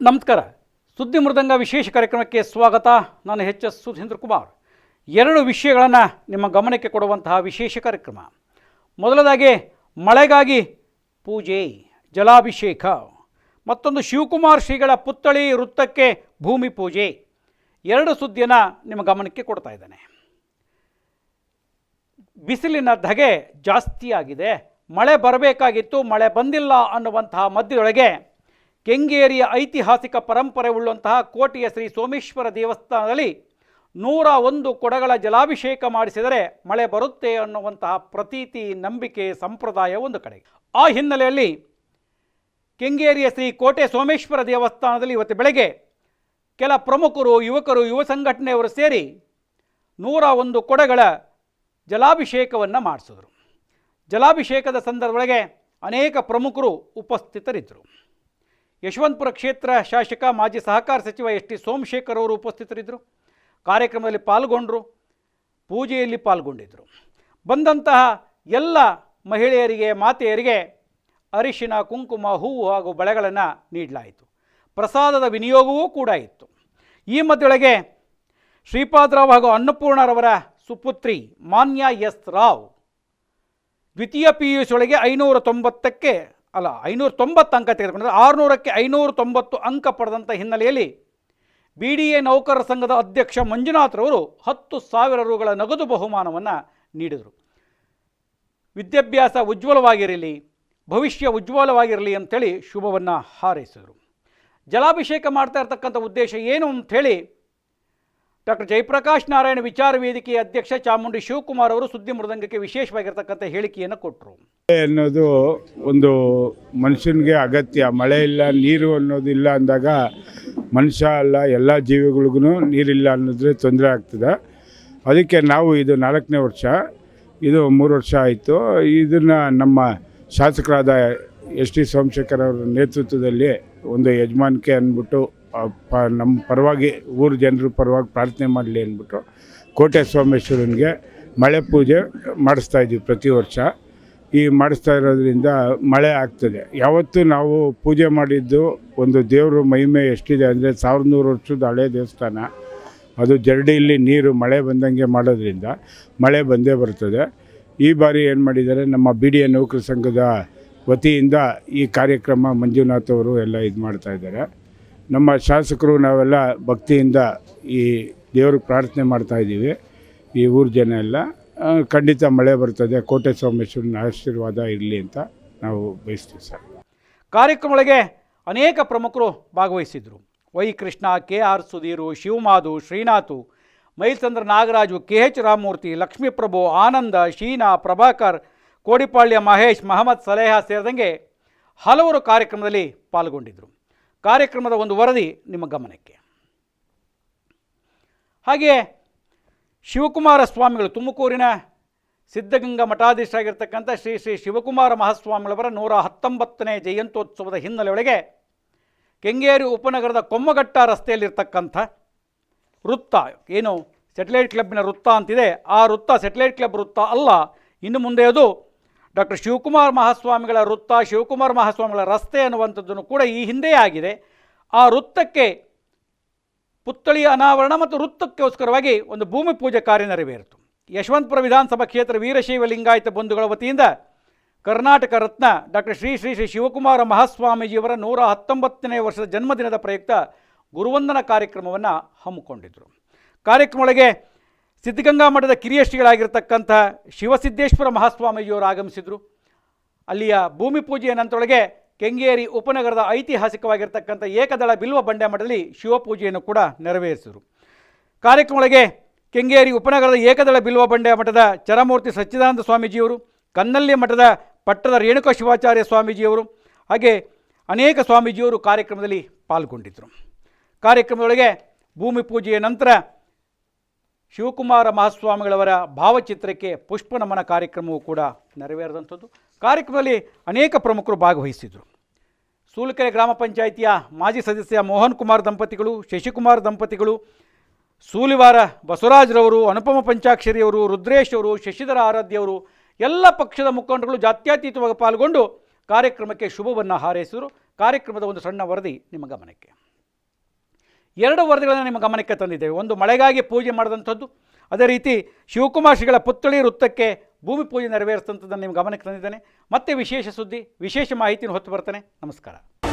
ನಮಸ್ಕಾರ. ಸುದ್ದಿ ಮೃದಂಗ ವಿಶೇಷ ಕಾರ್ಯಕ್ರಮಕ್ಕೆ ಸ್ವಾಗತ. ನಾನು ಎಚ್.ಎಸ್. ಸುಧೀಂದ್ರ ಕುಮಾರ್. ಎರಡು ವಿಷಯಗಳನ್ನು ನಿಮ್ಮ ಗಮನಕ್ಕೆ ಕೊಡುವಂತಹ ವಿಶೇಷ ಕಾರ್ಯಕ್ರಮ. ಮೊದಲದಾಗಿ ಮಳೆಗಾಗಿ ಪೂಜೆ, ಜಲಾಭಿಷೇಕ. ಮತ್ತೊಂದು ಶಿವಕುಮಾರ ಶ್ರೀಗಳ ಪುತ್ಥಳಿ ವೃತ್ತಕ್ಕೆ ಭೂಮಿ ಪೂಜೆ. ಎರಡು ಸುದ್ದಿಯನ್ನು ನಿಮ್ಮ ಗಮನಕ್ಕೆ ಕೊಡ್ತಾ ಇದ್ದೇನೆ. ಬಿಸಿಲಿನ ಧಗೆ ಜಾಸ್ತಿ ಆಗಿದೆ. ಮಳೆ ಬರಬೇಕಾಗಿತ್ತು, ಮಳೆ ಬಂದಿಲ್ಲ ಅನ್ನುವಂತಹ ಮಧ್ಯದೊಳಗೆ ಕೆಂಗೇರಿಯ ಐತಿಹಾಸಿಕ ಪರಂಪರೆ ಉಳ್ಳುವಂತಹ ಕೋಟೆಯ ಶ್ರೀ ಸೋಮೇಶ್ವರ ದೇವಸ್ಥಾನದಲ್ಲಿ 101 ಕೊಡಗಳ ಜಲಾಭಿಷೇಕ ಮಾಡಿಸಿದರೆ ಮಳೆ ಬರುತ್ತೆ ಅನ್ನುವಂತಹ ಪ್ರತೀತಿ, ನಂಬಿಕೆ, ಸಂಪ್ರದಾಯ ಒಂದು ಕಡೆ. ಆ ಹಿನ್ನೆಲೆಯಲ್ಲಿ ಕೆಂಗೇರಿಯ ಶ್ರೀ ಕೋಟೆ ಸೋಮೇಶ್ವರ ದೇವಸ್ಥಾನದಲ್ಲಿ ಇವತ್ತು ಬೆಳಗ್ಗೆ ಕೆಲ ಪ್ರಮುಖರು, ಯುವಕರು, ಯುವ ಸಂಘಟನೆಯವರು ಸೇರಿ 101 ಕೊಡಗಳ ಜಲಾಭಿಷೇಕವನ್ನು ಮಾಡಿಸಿದ್ರು. ಜಲಾಭಿಷೇಕದ ಸಂದರ್ಭದೊಳಗೆ ಅನೇಕ ಪ್ರಮುಖರು ಉಪಸ್ಥಿತರಿದ್ದರು. ಯಶವಂತಪುರ ಕ್ಷೇತ್ರ ಶಾಸಕ, ಮಾಜಿ ಸಹಕಾರ ಸಚಿವ ಎಸ್ ಟಿ ಸೋಮಶೇಖರ್ ಅವರು ಉಪಸ್ಥಿತರಿದ್ದರು. ಕಾರ್ಯಕ್ರಮದಲ್ಲಿ ಪಾಲ್ಗೊಂಡರು, ಪೂಜೆಯಲ್ಲಿ ಪಾಲ್ಗೊಂಡಿದ್ದರು. ಬಂದಂತಹ ಎಲ್ಲ ಮಹಿಳೆಯರಿಗೆ, ಮಾತೆಯರಿಗೆ ಅರಿಶಿನ, ಕುಂಕುಮ, ಹೂವು ಹಾಗೂ ಬಳೆಗಳನ್ನು ನೀಡಲಾಯಿತು. ಪ್ರಸಾದದ ವಿನಿಯೋಗವೂ ಕೂಡ ಇತ್ತು. ಈ ಮಧ್ಯೊಳಗೆ ಶ್ರೀಪಾದರಾವ್ ಹಾಗೂ ಅನ್ನಪೂರ್ಣರವರ ಸುಪುತ್ರಿ ಮಾನ್ಯ ಎಸ್ ರಾವ್ ದ್ವಿತೀಯ PUC ಒಳಗೆ 590 ಅಂಕ ತೆಗೆದುಕೊಂಡ್ರೆ 600ಕ್ಕೆ 590 ಅಂಕ ಪಡೆದಂಥ ಹಿನ್ನೆಲೆಯಲ್ಲಿ BDA ನೌಕರರ ಸಂಘದ ಅಧ್ಯಕ್ಷ ಮಂಜುನಾಥ್ರವರು 10,000 ರೂಗಳ ನಗದು ಬಹುಮಾನವನ್ನು ನೀಡಿದರು. ವಿದ್ಯಾಭ್ಯಾಸ ಉಜ್ವಲವಾಗಿರಲಿ, ಭವಿಷ್ಯ ಉಜ್ವಲವಾಗಿರಲಿ ಅಂಥೇಳಿ ಶುಭವನ್ನು ಹಾರೈಸಿದರು. ಜಲಾಭಿಷೇಕ ಮಾಡ್ತಾ ಇರ್ತಕ್ಕಂಥ ಉದ್ದೇಶ ಏನು ಅಂಥೇಳಿ ಡಾಕ್ಟರ್ ಜಯಪ್ರಕಾಶ್ ನಾರಾಯಣ ವಿಚಾರ ವೇದಿಕೆಯ ಅಧ್ಯಕ್ಷ ಚಾಮುಂಡಿ ಶಿವಕುಮಾರ್ ಅವರು ಸುದ್ದಿ ಮೃದಂಗಕ್ಕೆ ವಿಶೇಷವಾಗಿರ್ತಕ್ಕಂಥ ಹೇಳಿಕೆಯನ್ನು ಕೊಟ್ಟರು. ಅನ್ನೋದು ಒಂದು ಮನುಷ್ಯನಿಗೆ ಅಗತ್ಯ. ಮಳೆ ಇಲ್ಲ, ನೀರು ಅನ್ನೋದಿಲ್ಲ ಅಂದಾಗ ಮನುಷ್ಯ ಅಲ್ಲ, ಎಲ್ಲ ಜೀವಿಗಳಿಗೂ ನೀರಿಲ್ಲ ಅನ್ನೋದ್ರೆ ತೊಂದರೆ ಆಗ್ತದೆ. ಅದಕ್ಕೆ ನಾವು ಇದು 4ನೇ ವರ್ಷ, ಇದು 3 ವರ್ಷ ಆಯಿತು. ಇದನ್ನು ನಮ್ಮ ಶಾಸಕರಾದ ಎಸ್ ಟಿ ಸೋಮಶೇಖರ್ ಅವರ ನೇತೃತ್ವದಲ್ಲಿ ಒಂದು ಯಜಮಾನಿಕೆ ಅಂದ್ಬಿಟ್ಟು ನಮ್ಮ ಪರವಾಗಿ, ಊರು ಜನರ ಪರವಾಗಿ ಪ್ರಾರ್ಥನೆ ಮಾಡಲಿ ಅಂದ್ಬಿಟ್ಟು ಕೋಟೆ ಸೋಮೇಶ್ವರನಿಗೆ ಮಳೆ ಪೂಜೆ ಮಾಡಿಸ್ತಾಯಿದ್ವಿ ಪ್ರತಿ ವರ್ಷ. ಈ ಮಾಡಿಸ್ತಾ ಇರೋದ್ರಿಂದ ಮಳೆ ಆಗ್ತದೆ. ಯಾವತ್ತೂ ನಾವು ಪೂಜೆ ಮಾಡಿದ್ದು ಒಂದು ದೇವರು ಮಹಿಮೆ ಎಷ್ಟಿದೆ ಅಂದರೆ 1100 ವರ್ಷದ ಹಳೆ ದೇವಸ್ಥಾನ. ಅದು ಜರಡಿಯಲ್ಲಿ ನೀರು ಮಳೆ ಬಂದಂಗೆ ಮಾಡೋದ್ರಿಂದ ಮಳೆ ಬಂದೇ ಬರ್ತದೆ. ಈ ಬಾರಿ ಏನು ಮಾಡಿದ್ದಾರೆ, ನಮ್ಮ BDA ನೌಕರ ಸಂಘದ ವತಿಯಿಂದ ಈ ಕಾರ್ಯಕ್ರಮ ಮಂಜುನಾಥ್ ಅವರು ಎಲ್ಲ ಇದು ಮಾಡ್ತಾಯಿದ್ದಾರೆ. ನಮ್ಮ ಶಾಸಕರು ನಾವೆಲ್ಲ ಭಕ್ತಿಯಿಂದ ಈ ದೇವ್ರಿಗೆ ಪ್ರಾರ್ಥನೆ ಮಾಡ್ತಾಯಿದ್ದೀವಿ. ಈ ಊರು ಜನ ಎಲ್ಲ ಖಂಡಿತ ಮಳೆ ಬರ್ತದೆ, ಕೋಟೆ ಸೋಮೇಶ್ವರನ ಆಶೀರ್ವಾದ ಇರಲಿ ಅಂತ ನಾವು ಬಯಸ್ತೀವಿ ಸರ್. ಕಾರ್ಯಕ್ರಮಗಳಿಗೆ ಅನೇಕ ಪ್ರಮುಖರು ಭಾಗವಹಿಸಿದರು. Y Krishna, KR Sudhir, Shivamadhu, Srinath, Mylchandra Nagaraju, KH Ramamurthy, Lakshmiprabhu, Ananda, Sheena, Prabhakar, Kodipalya Mahesh, Mohammed Saleha ಸೇರಿದಂಗೆ ಹಲವರು ಕಾರ್ಯಕ್ರಮದಲ್ಲಿ ಪಾಲ್ಗೊಂಡಿದ್ದರು. ಕಾರ್ಯಕ್ರಮದ ಒಂದು ವರದಿ ನಿಮ್ಮ ಗಮನಕ್ಕೆ. ಹಾಗೆಯೇ ಶಿವಕುಮಾರ ಸ್ವಾಮಿಗಳು, ತುಮಕೂರಿನ ಸಿದ್ಧಗಂಗಾ ಮಠಾಧೀಶರಾಗಿರ್ತಕ್ಕಂಥ ಶ್ರೀ ಶ್ರೀ ಶಿವಕುಮಾರ ಮಹಾಸ್ವಾಮಿಗಳವರ 119ನೇ ಜಯಂತ್ಯೋತ್ಸವದ ಹಿನ್ನೆಲೆಯೊಳಗೆ ಕೆಂಗೇರಿ ಉಪನಗರದ ಕೊಮ್ಮಘಟ್ಟ ರಸ್ತೆಯಲ್ಲಿರ್ತಕ್ಕಂಥ ವೃತ್ತ, ಏನು ಸೆಟಲೈಟ್ ಕ್ಲಬ್ಬಿನ ವೃತ್ತ ಅಂತಿದೆ, ಆ ವೃತ್ತ ಸೆಟಲೈಟ್ ಕ್ಲಬ್ ವೃತ್ತ ಅಲ್ಲ. ಇನ್ನು ಮುಂದೆ ಅದು ಡಾಕ್ಟರ್ ಶಿವಕುಮಾರ ಮಹಾಸ್ವಾಮಿಗಳ ವೃತ್ತ, ಶಿವಕುಮಾರ ಮಹಾಸ್ವಾಮಿಗಳ ರಸ್ತೆ ಅನ್ನುವಂಥದ್ದನ್ನು ಕೂಡ ಈ ಹಿಂದೆಯೇ ಆಗಿದೆ. ಆ ವೃತ್ತಕ್ಕೆ ಪುತ್ಥಳಿಯ ಅನಾವರಣ ಮತ್ತು ವೃತ್ತಕ್ಕೋಸ್ಕರವಾಗಿ ಒಂದು ಭೂಮಿ ಪೂಜೆ ಕಾರ್ಯ ನೆರವೇರಿತು. ಯಶವಂತಪುರ ವಿಧಾನಸಭಾ ಕ್ಷೇತ್ರ ವೀರಶೈವ ಲಿಂಗಾಯತ ಬಂಧುಗಳ ವತಿಯಿಂದ ಕರ್ನಾಟಕ ರತ್ನ ಡಾಕ್ಟರ್ ಶ್ರೀ ಶ್ರೀ ಶ್ರೀ ಶಿವಕುಮಾರ ಮಹಾಸ್ವಾಮೀಜಿಯವರ 119ನೇ ವರ್ಷದ ಜನ್ಮದಿನದ ಪ್ರಯುಕ್ತ ಗುರುವಂದನಾ ಕಾರ್ಯಕ್ರಮವನ್ನು ಹಮ್ಮಿಕೊಂಡಿದ್ದರು. ಕಾರ್ಯಕ್ರಮಗಳಿಗೆ ಸಿದ್ಧಗಂಗಾ ಮಠದ ಕಿರಿಯ ಶ್ರೀಗಳಾಗಿರ್ತಕ್ಕಂಥ ಶಿವಸಿದ್ದೇಶ್ವರ ಮಹಾಸ್ವಾಮೀಜಿಯವರು ಆಗಮಿಸಿದರು. ಅಲ್ಲಿಯ ಭೂಮಿ ಪೂಜೆಯ ನಂತರೊಳಗೆ ಕೆಂಗೇರಿ ಉಪನಗರದ ಐತಿಹಾಸಿಕವಾಗಿರ್ತಕ್ಕಂಥ ಏಕದಳ ಬಿಲ್ವ ಬಂಡೆ ಮಠದಲ್ಲಿ ಶಿವಪೂಜೆಯನ್ನು ಕೂಡ ನೆರವೇರಿಸಿದರು. ಕಾರ್ಯಕ್ರಮಗಳಿಗೆ ಕೆಂಗೇರಿ ಉಪನಗರದ ಏಕದಳ ಬಿಲ್ವ ಬಂಡೆ ಮಠದ ಚರಮೂರ್ತಿ ಸಚ್ಚಿದಾನಂದ ಸ್ವಾಮೀಜಿಯವರು, ಕನ್ನಳ್ಳಿ ಮಠದ ಪಟ್ಟದ ರೇಣುಕ ಶಿವಾಚಾರ್ಯ ಸ್ವಾಮೀಜಿಯವರು ಹಾಗೆ ಅನೇಕ ಸ್ವಾಮೀಜಿಯವರು ಕಾರ್ಯಕ್ರಮದಲ್ಲಿ ಪಾಲ್ಗೊಂಡಿದ್ದರು. ಕಾರ್ಯಕ್ರಮದೊಳಗೆ ಭೂಮಿ ಪೂಜೆಯ ನಂತರ ಶಿವಕುಮಾರ ಮಹಾಸ್ವಾಮಿಗಳವರ ಭಾವಚಿತ್ರಕ್ಕೆ ಪುಷ್ಪ ನಮನ ಕಾರ್ಯಕ್ರಮವೂ ಕೂಡ ನೆರವೇರಿದಂಥದ್ದು. ಕಾರ್ಯಕ್ರಮದಲ್ಲಿ ಅನೇಕ ಪ್ರಮುಖರು ಭಾಗವಹಿಸಿದರು. ಸೂಲಕೆರೆ ಗ್ರಾಮ ಪಂಚಾಯಿತಿಯ ಮಾಜಿ ಸದಸ್ಯ ಮೋಹನ್ ಕುಮಾರ್ ದಂಪತಿಗಳು, ಶಶಿಕುಮಾರ್ ದಂಪತಿಗಳು, ಸೂಲಿವಾರ ಬಸವರಾಜ್ರವರು, ಅನುಪಮ ಪಂಚಾಕ್ಷರಿಯವರು, ರುದ್ರೇಶ್ ಅವರು, ಶಶಿಧರ ಆರಾಧ್ಯವರು, ಎಲ್ಲ ಪಕ್ಷದ ಮುಖಂಡರುಗಳು ಜಾತ್ಯತೀತವಾಗಿ ಪಾಲ್ಗೊಂಡು ಕಾರ್ಯಕ್ರಮಕ್ಕೆ ಶುಭವನ್ನು ಹಾರೈಸಿದರು. ಕಾರ್ಯಕ್ರಮದ ಒಂದು ಸಣ್ಣ ವರದಿ ನಿಮ್ಮ ಗಮನಕ್ಕೆ. ಎರಡು ವರದಿಗಳನ್ನು ನಿಮ್ಮ ಗಮನಕ್ಕೆ ತಂದಿದ್ದೇವೆ. ಒಂದು ಮಳೆಗಾಗಿ ಪೂಜೆ ಮಾಡಿದಂಥದ್ದು, ಅದೇ ರೀತಿ ಶಿವಕುಮಾರ್ ಶ್ರೀಗಳ ಪುತ್ಥಳಿ ವೃತ್ತಕ್ಕೆ ಭೂಮಿ ಪೂಜೆ ನೆರವೇರಿಸಿದಂಥದ್ದನ್ನು ನಿಮ್ಮ ಗಮನಕ್ಕೆ ತಂದಿದ್ದೇನೆ. ಮತ್ತೆ ವಿಶೇಷ ಸುದ್ದಿ, ವಿಶೇಷ ಮಾಹಿತಿಯನ್ನು ಹೊತ್ತು ಬರ್ತೇನೆ. ನಮಸ್ಕಾರ.